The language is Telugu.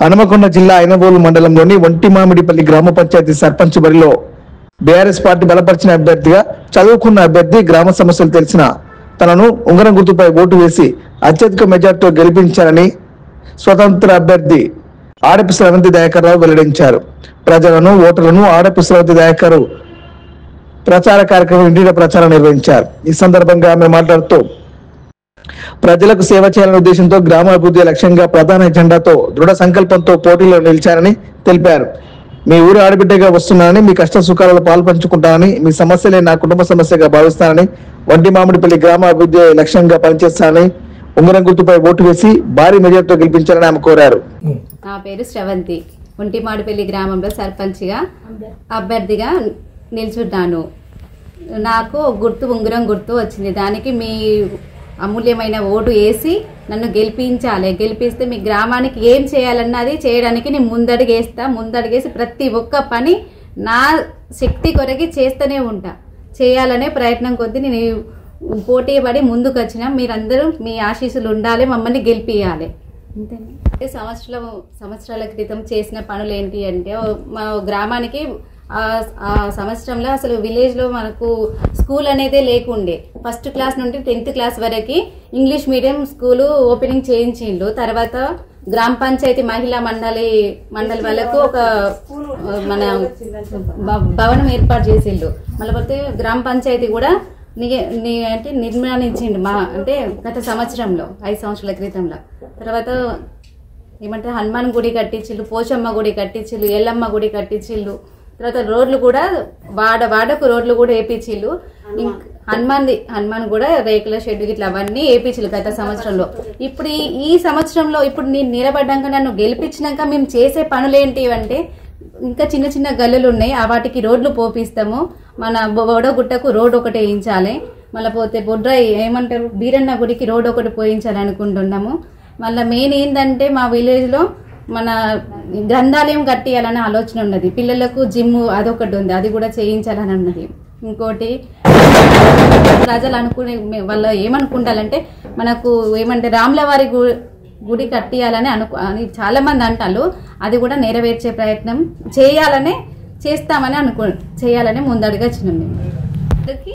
హనుమకొండ జిల్లా ఐనవోలు మండలంలోని ఒంటిమామిడిపల్లి గ్రామ పంచాయతీ సర్పంచ్ బరిలో బీఆర్ఎస్ పార్టీ బలపరిచిన అభ్యర్థిగా చదువుకున్న అభ్యర్థి గ్రామ సమస్యలు తెలిసిన తనను ఉంగరం గుర్తుపై ఓటు వేసి అత్యధిక మెజార్టీతో గెలిపించారని స్వతంత్ర అభ్యర్థి ఆడపి శ్రవంతి దయాకర్ రావు వెల్లడించారు. ప్రజలను ఓటర్లను ఆడపి శ్రవంతి దయాకర్ ప్రచార కార్యక్రమం ఇంటిలో ప్రచారం నిర్వహించారు. ఈ సందర్భంగా ఆమె మాట్లాడుతూ ప్రజలకు సేవ చేయాలనే ఉద్దేశంతో గ్రామాభివృద్ధి లక్ష్యంగా ప్రధాన ఎజెండాతో దృఢ సంకల్పంతో పోటీలో నిలిచారని తెలిపారు. మీ ఊరు ఆడబిడ్డగా వస్తున్నానని, మీ కష్ట సుఖాలలో పాల్పంచుకుంటానని, మీ సమస్యలే నా కుటుంబ సమస్యగా భావిస్తానని, ఒంటిమామిడిపల్లి గ్రామ అభివృద్ధి లక్ష్యంగా పనిచేస్తానని ఉంగరం గుర్తుపై ఓటు వేసి భారీ మెజార్టీతో గెలిపించాలని ఆమె కోరారు. నా పేరు శ్రవంతి. ఒంటిమామిడిపల్లి గ్రామంలో సర్పంచ్గా అభ్యర్థిగా నిల్చున్నాను. నాకు ఉంగరం గుర్తు వచ్చింది. దానికి మీ అమూల్యమైన ఓటు వేసి నన్ను గెలిపించాలి. గెలిపిస్తే మీ గ్రామానికి ఏం చేయాలన్నది చేయడానికి నేను ముందడుగేసి ప్రతి ఒక్క పని నా శక్తి కొరకి చేస్తూనే ఉంటా. చేయాలనే ప్రయత్నం కొద్దీ నేను పోటీ పడి ముందుకు వచ్చిన. మీరందరూ మీ ఆశీస్సులు ఉండాలి, మమ్మల్ని గెలిపియాలి. అంతేనా? సంవత్సరాల క్రితం చేసిన పనులు ఏంటి అంటే, మా గ్రామానికి ఆ సంవత్సరంలో అసలు విలేజ్లో మనకు స్కూల్ అనేది లేకుండే. ఫస్ట్ క్లాస్ నుండి 10th క్లాస్ వరకు ఇంగ్లీష్ మీడియం స్కూలు ఓపెనింగ్ చేయించిండు. తర్వాత గ్రామ పంచాయతీ మహిళా మండలి వాళ్ళకు ఒక మన భవనం ఏర్పాటు చేసిండు. మళ్ళీ పోతే గ్రామ పంచాయతీ కూడా అంటే నిర్మాణించిండు అంటే గత సంవత్సరంలో 5 సంవత్సరాల క్రితంలో. తర్వాత ఏమంటే హనుమాన్ గుడి కట్టించిల్లు, పోచమ్మ గుడి కట్టించిల్లు, ఎల్లమ్మ గుడి కట్టించిల్లు. తర్వాత రోడ్లు కూడా వాడకు రోడ్లు కూడా వేపించిల్లు. హనుమాన్ కూడా రేకుల షెడ్ ఇట్లా అవన్నీ వేపించిల్లు గత సంవత్సరంలో. ఇప్పుడు ఈ సంవత్సరంలో ఇప్పుడు నేను నిలబడ్డాక నన్ను గెలిపించినాక మేము చేసే పనులు ఏంటి అంటే, ఇంకా చిన్న చిన్న గల్లులు ఉన్నాయి, ఆ వాటికి రోడ్లు పోపిస్తాము. మన బొడగుట్టకు రోడ్ ఒకటి వేయించాలి. మళ్ళీ పోతే ఏమంటారు బీరన్న గుడికి రోడ్ ఒకటి పోయించాలి అనుకుంటున్నాము. మళ్ళీ మెయిన్ ఏంటంటే మా విలేజ్లో మన గ్రంథాలయం కట్టియాలనే ఆలోచన ఉన్నది. పిల్లలకు జిమ్ అదొకటి ఉంది, అది కూడా చేయించాలని ఉన్నది. ఇంకోటి ప్రజలు అనుకునే వాళ్ళు ఏమనుకుంటారంటే, మనకు ఏమంటే రాములవారి గుడి కట్టియాలని అని చాలా మంది అంటారు. అది కూడా నెరవేర్చే ప్రయత్నం చేయాలనే చేస్తామని చేయాలని ముందడుగా వచ్చినాం మేము.